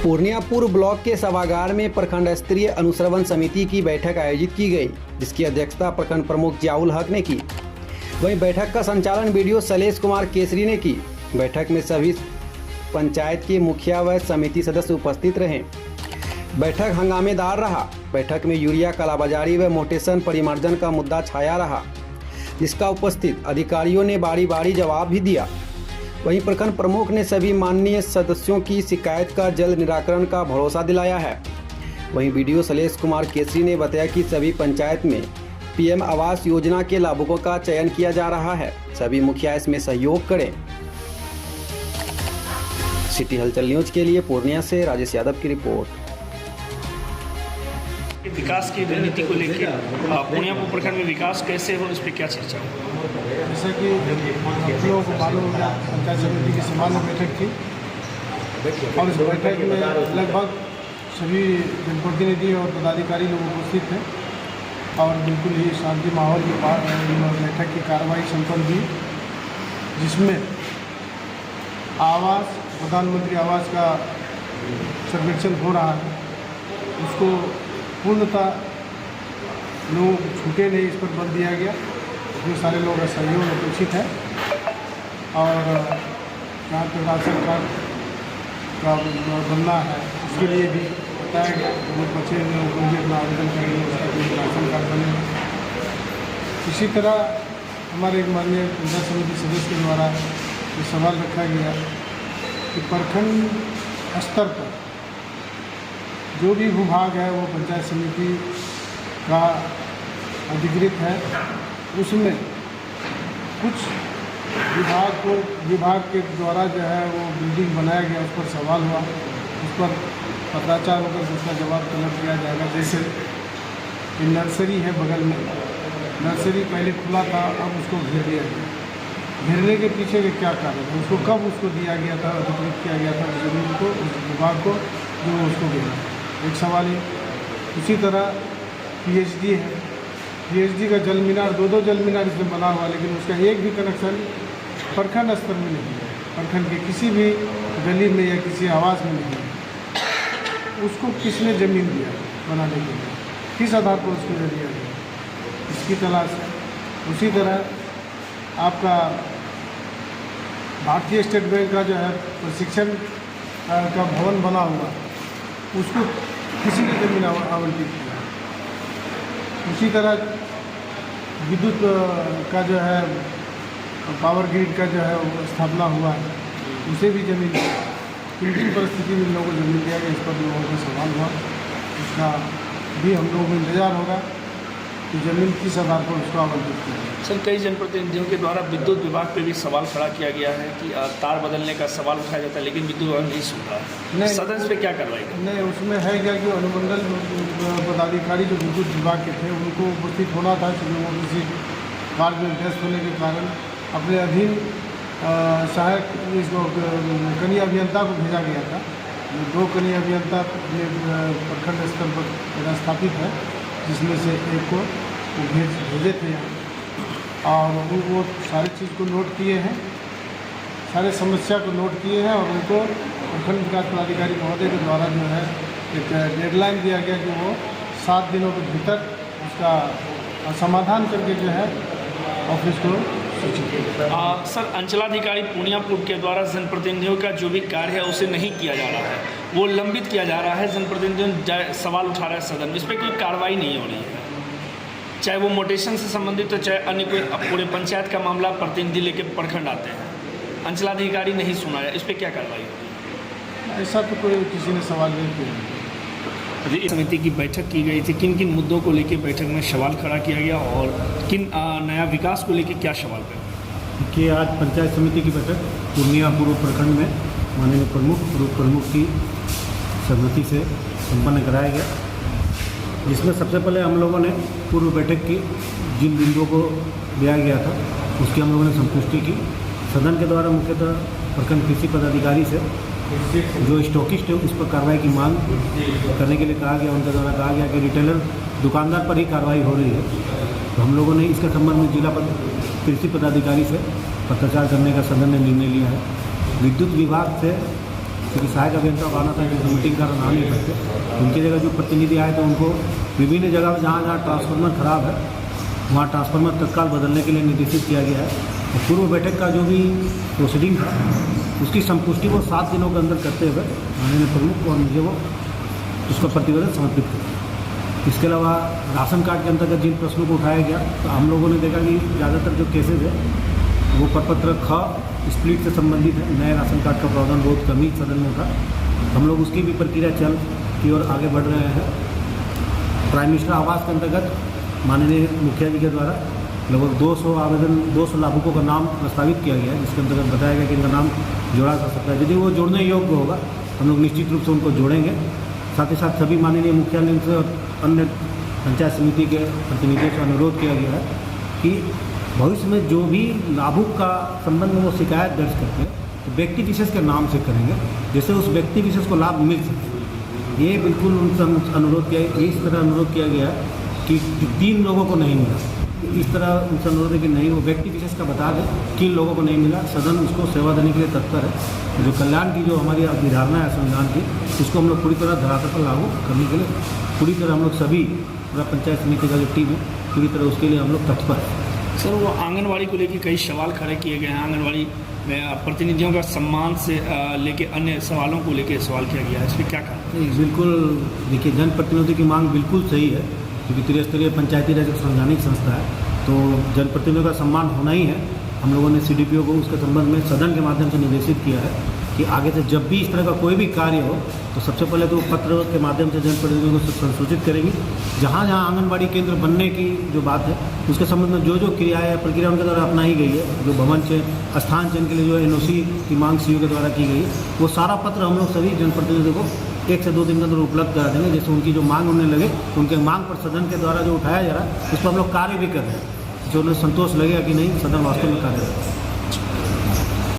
पूर्णिया पूर्व ब्लॉक के सभागार में प्रखंड स्तरीय अनुश्रवण समिति की बैठक आयोजित की गई, जिसकी अध्यक्षता प्रखंड प्रमुख जियाउल हक ने की। वहीं बैठक का संचालन बीडीओ शैलेश कुमार केसरी ने की। बैठक में सभी पंचायत के मुखिया व समिति सदस्य उपस्थित रहे। बैठक हंगामेदार रहा। बैठक में यूरिया कालाबाजारी व मोटेशन परिमार्जन का मुद्दा छाया रहा, जिसका उपस्थित अधिकारियों ने बारी बारी जवाब भी दिया। वहीं प्रखंड प्रमुख ने सभी माननीय सदस्यों की शिकायत का जल्द निराकरण का भरोसा दिलाया है। वहीं बीडीओ शैलेश कुमार केसरी ने बताया कि सभी पंचायत में पीएम आवास योजना के लाभुकों का चयन किया जा रहा है। सभी मुखिया इसमें सहयोग करें। सिटी हलचल न्यूज के लिए पूर्णिया से राजेश यादव की रिपोर्ट। विकास की रणनीति को लेकर पूर्णिया प्रखंड में विकास कैसे हो, इस पर क्या चर्चा हो? जैसा कि आप लोगों को मालूम होगा, पंचायत समिति की सामान्य बैठक थी और इस बैठक में लगभग सभी जनप्रतिनिधि और पदाधिकारी लोग उपस्थित थे और बिल्कुल ही शांति माहौल के बाद बैठक की कार्रवाई संपन्न हुई, जिसमें आवास प्रधानमंत्री आवास का सर्वेक्षण हो रहा है। उसको पूर्णतः लोग छूटे नहीं, इस पर बल दिया गया। इसमें सारे लोगों का सहयोग अपेक्षित है और जहाँ पर राशन कार्ड का बनना है उसके लिए भी बताया गया। जो बचे हुए भी अपना आवेदन करेंगे, उसका भी राशन कार्ड बनेगा। इसी तरह हमारे एक माननीय पंचायत समिति सदस्य के द्वारा ये सवाल रखा गया कि प्रखंड स्तर पर जो भी विभाग है वो पंचायत समिति का अधिकृत है, उसमें कुछ विभाग के द्वारा जो है वो बिल्डिंग बनाया गया, उस पर सवाल हुआ, उस पर पत्राचार होकर उसका जवाब तलब किया जाएगा। जैसे कि नर्सरी है बगल में, नर्सरी पहले खुला था, अब उसको घेर दिया गया। घेरने के पीछे के क्या कारण है, उसको कब उसको दिया गया था, अधिकृत किया गया था जमीन को, उस विभाग को जो उसको घेरा, एक सवाल है। उसी तरह पीएचडी है, पीएचडी का जल मीनार, दो जल मीनार इसमें बना हुआ, लेकिन उसका एक भी कनेक्शन प्रखंड स्तर में नहीं है, प्रखंड के किसी भी गली में या किसी आवास में नहीं है। उसको किसने ज़मीन दिया बनाने के लिए, किस आधार पर उसको दिया गया, इसकी तलाश है। उसी तरह आपका भारतीय स्टेट बैंक का जो है प्रशिक्षण का भवन बना हुआ, उसको किसी ने ज़मीन आवंटित किया। उसी तरह विद्युत का जो है पावर ग्रिड का जो है स्थापना हुआ है, उसे भी ज़मीन किन परिस्थिति में लोगों को ज़मीन दिया गया, इस पर लोगों का सवाल हुआ। उसका भी हम लोगों को इंतजार होगा कि ज़मीन किस आधार पर उसको आवंटित किया जाए। सर, कई जनप्रतिनिधियों के द्वारा विद्युत विभाग पे भी सवाल खड़ा किया गया है कि तार बदलने का सवाल उठाया जाता है, लेकिन विद्युत विभाग नहीं सुनता है। सदन पे क्या कार्रवाई करें? नहीं, उसमें है क्या कि अनुमंडल पदाधिकारी जो विद्युत विभाग के थे उनको उपस्थित होना था, क्योंकि वो किसी कार्य में व्यस्त होने के कारण अपने अधीन सहायक कनीय अभियंता को भेजा गया था। 2 कनीय अभियंता अपने प्रखंड स्तर पर स्थापित है, जिसमें से एक को वो भेजे थे यहाँ और वो सारी चीज़ को नोट किए हैं, सारे समस्या को नोट किए हैं और उनको प्रखंड विकास पदाधिकारी महोदय के द्वारा जो है एक डेडलाइन दिया गया कि वो 7 दिनों के भीतर उसका समाधान करके जो है ऑफिस को सूचित। सर, अंचलाधिकारी पूर्णिया पूर्व के द्वारा जनप्रतिनिधियों का जो भी कार्य है उसे नहीं किया जा रहा है, वो लंबित किया जा रहा है। जनप्रतिनिधियों सवाल उठा रहा है सदन में, इस पर कोई कार्रवाई नहीं हो रही है, चाहे वो मोटेशन से संबंधित हो, चाहे अन्य कोई पूरे पंचायत का मामला प्रतिनिधि लेके प्रखंड आते हैं, अंचलाधिकारी नहीं सुना है, इस पर क्या कार्रवाई होगी? ऐसा तो कोई किसी ने सवाल नहीं किया। समिति की बैठक की गई थी, किन किन मुद्दों को लेकर बैठक में सवाल खड़ा किया गया और किन नया विकास को लेकर क्या सवाल करें? कि आज पंचायत समिति की बैठक पूर्णिया पूर्व प्रखंड में माननीय पूर्व प्रमुख की सहमति से संपन्न कराया गया, जिसमें सबसे पहले हम लोगों ने पूर्व बैठक की जिन बिंदुओं को दिया गया था उसकी हम लोगों ने संतुष्टि की। सदन के द्वारा मुख्यतः प्रखंड कृषि पदाधिकारी से जो स्टॉकिस्ट है उस पर कार्रवाई की मांग करने के लिए कहा गया। उनके द्वारा कहा गया कि रिटेलर दुकानदार पर ही कार्रवाई हो रही है, तो हम लोगों ने इसके संबंध में जिला कृषि पदाधिकारी से पत्राचार करने का सदन ने निर्णय लिया है। विद्युत विभाग से क्योंकि सहायक अभियंता को आना था, जो मीटिंग कारण आ नहीं सकते। उनकी जगह जो प्रतिनिधि आए तो उनको विभिन्न जगह जहाँ जहाँ ट्रांसफार्मर खराब है वहाँ ट्रांसफार्मर तत्काल बदलने के लिए निर्देशित किया गया है। और पूर्व बैठक का जो भी प्रोसीडिंग था उसकी संपुष्टि को 7 दिनों के अंदर करते हुए माननीय प्रमुख और मुझे वो उसका प्रतिवेदन समर्पित किया। इसके अलावा राशन कार्ड के अंतर्गत जिन प्रश्नों को उठाया गया तो हम लोगों ने देखा कि ज़्यादातर जो केसेज है वो प्रपत्र ख स्प्लिट से संबंधित है। नए राशन कार्ड का प्रावधान बहुत कम ही सदन में था। हम लोग उसकी भी प्रक्रिया चल की ओर आगे बढ़ रहे हैं। प्राइम मिनिस्टर आवास के अंतर्गत माननीय मुखिया जी के द्वारा लगभग 200 लाभुकों का नाम प्रस्तावित किया गया है, जिसके अंतर्गत बताया गया कि इनका नाम जोड़ा जा सकता है। यदि वो जोड़ने योग्य होगा हम लोग निश्चित रूप से उनको जोड़ेंगे। साथ ही साथ सभी माननीय मुखियालय से और अन्य पंचायत समिति के प्रतिनिधियों से अनुरोध किया गया है कि भविष्य में जो भी लाभुक का संबंध में वो शिकायत दर्ज करते हैं तो व्यक्ति विशेष के नाम से करेंगे, जिससे उस व्यक्ति विशेष को लाभ मिल सके। ये बिल्कुल उनसे अनुरोध किया, इस तरह अनुरोध किया गया कि 3 लोगों को नहीं मिला, इस तरह उनसे अनुरोध है कि नहीं वो व्यक्ति विशेष का बता दें किन लोगों को नहीं मिला। सदन उसको सेवा देने के लिए तत्पर है। जो कल्याण की जो हमारी अवधारणा है संविधान की, उसको हम लोग पूरी तरह धरातल पर लागू करने के लिए पूरी तरह हम लोग सभी पूरा पंचायत समिति का जो टीम है पूरी तरह उसके लिए हम लोग तत्पर है। सर, वो आंगनवाड़ी को लेकर कई सवाल खड़े किए गए हैं। आंगनवाड़ी में प्रतिनिधियों का सम्मान से लेके अन्य सवालों को लेकर सवाल किया गया है, इस पर क्या कहा? बिल्कुल, देखिए जनप्रतिनिधि की मांग बिल्कुल सही है, क्योंकि त्रिस्तरीय पंचायती राज एक संवैधानिक संस्था है, तो जनप्रतिनिधियों का सम्मान होना ही है। हम लोगों ने CDPO को उसके संबंध में सदन के माध्यम से निर्देशित किया है कि आगे से जब भी इस तरह का कोई भी कार्य हो तो सबसे पहले तो पत्र के माध्यम से जनप्रतिनिधियों को संसूचित करेंगी। जहाँ जहाँ आंगनबाड़ी केंद्र बनने की जो बात है उसके संबंध में जो जो क्रियाएँ या प्रक्रिया उनके द्वारा अपनाई गई है, जो भवन चयन स्थान चयन के लिए जो NOC की मांग CO के द्वारा की गई है, वो सारा पत्र हम लोग सभी जनप्रतिनिधियों को 1 से 2 दिन के अंदर उपलब्ध करा देंगे। जैसे उनकी जो मांग होने लगे उनके मांग पर सदन के द्वारा जो उठाया जा रहा है उस पर हम लोग कार्य भी कर रहे हैं, जो उन्हें संतोष लगेगा कि नहीं सदन वास्तव में कार्य